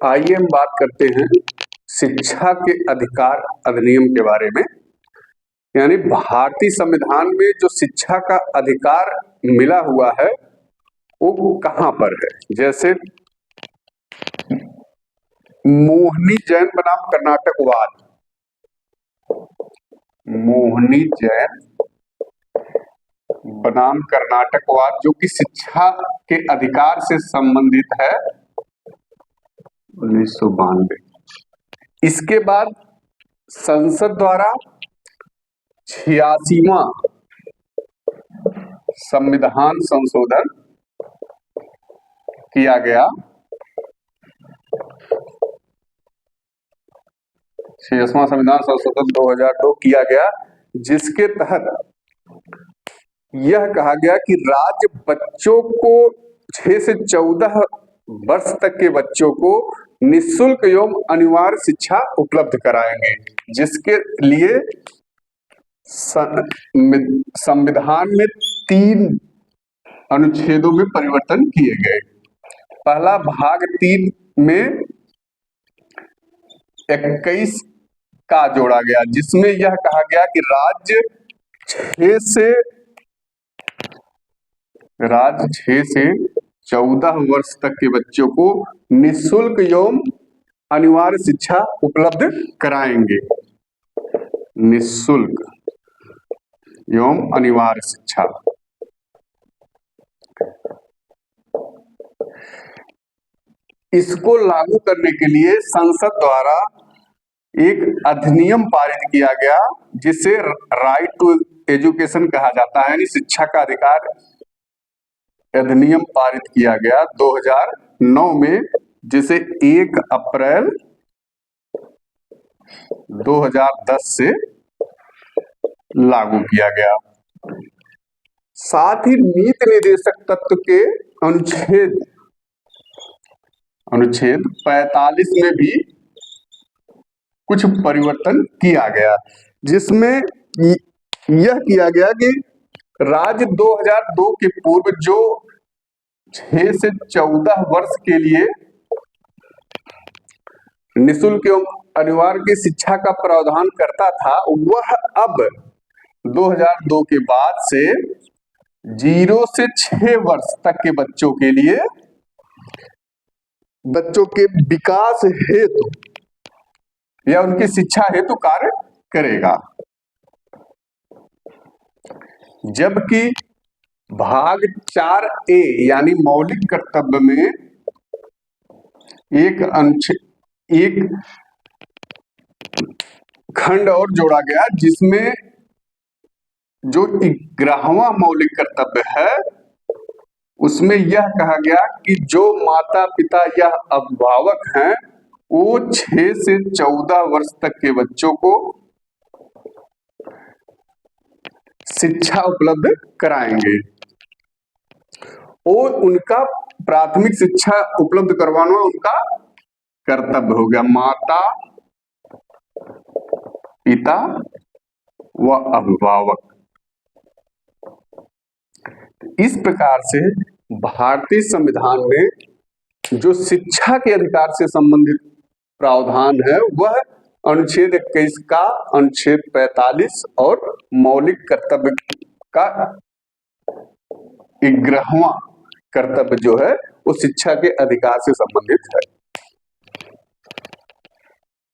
आइए हम बात करते हैं शिक्षा के अधिकार अधिनियम के बारे में। यानी भारतीय संविधान में जो शिक्षा का अधिकार मिला हुआ है वो कहां पर है। जैसे मोहिनी जैन बनाम कर्नाटकवाद, मोहिनी जैन बनाम कर्नाटकवाद जो कि शिक्षा के अधिकार से संबंधित है 1992। इसके बाद संसद द्वारा 86वां संविधान संशोधन किया गया। 86वां संविधान संशोधन 2002 किया गया, जिसके तहत यह कहा गया कि राज्य बच्चों को 6 से 14 वर्ष तक के बच्चों को निःशुल्क एवं अनिवार्य शिक्षा उपलब्ध कराएंगे, जिसके लिए संविधान में 3 अनुच्छेदों में परिवर्तन किए गए। पहला भाग 3 में 21 का जोड़ा गया, जिसमें यह कहा गया कि राज्य 6 से 14 वर्ष तक के बच्चों को निःशुल्क एवं अनिवार्य शिक्षा उपलब्ध कराएंगे। निःशुल्क एवं अनिवार्य शिक्षा। इसको लागू करने के लिए संसद द्वारा एक अधिनियम पारित किया गया, जिसे राइट टू एजुकेशन कहा जाता है, यानी शिक्षा का अधिकार अधिनियम पारित किया गया 2009 में, जिसे 1 अप्रैल 2010 से लागू किया गया। साथ ही नीति निर्देशक तत्व के अनुच्छेद 45 में भी कुछ परिवर्तन किया गया, जिसमें यह किया गया कि राज्य 2002 के पूर्व जो 6 से 14 वर्ष के लिए निःशुल्क एवं अनिवार्य की शिक्षा का प्रावधान करता था, वह अब 2002 के बाद से 0 से 6 वर्ष तक के बच्चों के लिए बच्चों के विकास हेतु या उनकी शिक्षा हेतु कार्य करेगा। जबकि भाग 4A यानी मौलिक कर्तव्य में एक खंड और जोड़ा गया, जिसमें जो 11वां मौलिक कर्तव्य है उसमें यह कहा गया कि जो माता पिता या अभिभावक हैं वो 6 से 14 वर्ष तक के बच्चों को शिक्षा उपलब्ध कराएंगे और उनका प्राथमिक शिक्षा उपलब्ध करवाना उनका कर्तव्य हो गया। माता पिता व अभिभावक। इस प्रकार से भारतीय संविधान में जो शिक्षा के अधिकार से संबंधित प्रावधान है वह अनुच्छेद 21 का अनुच्छेद 45 और मौलिक कर्तव्य का 11वां कर्तव्य जो है वो शिक्षा के अधिकार से संबंधित है।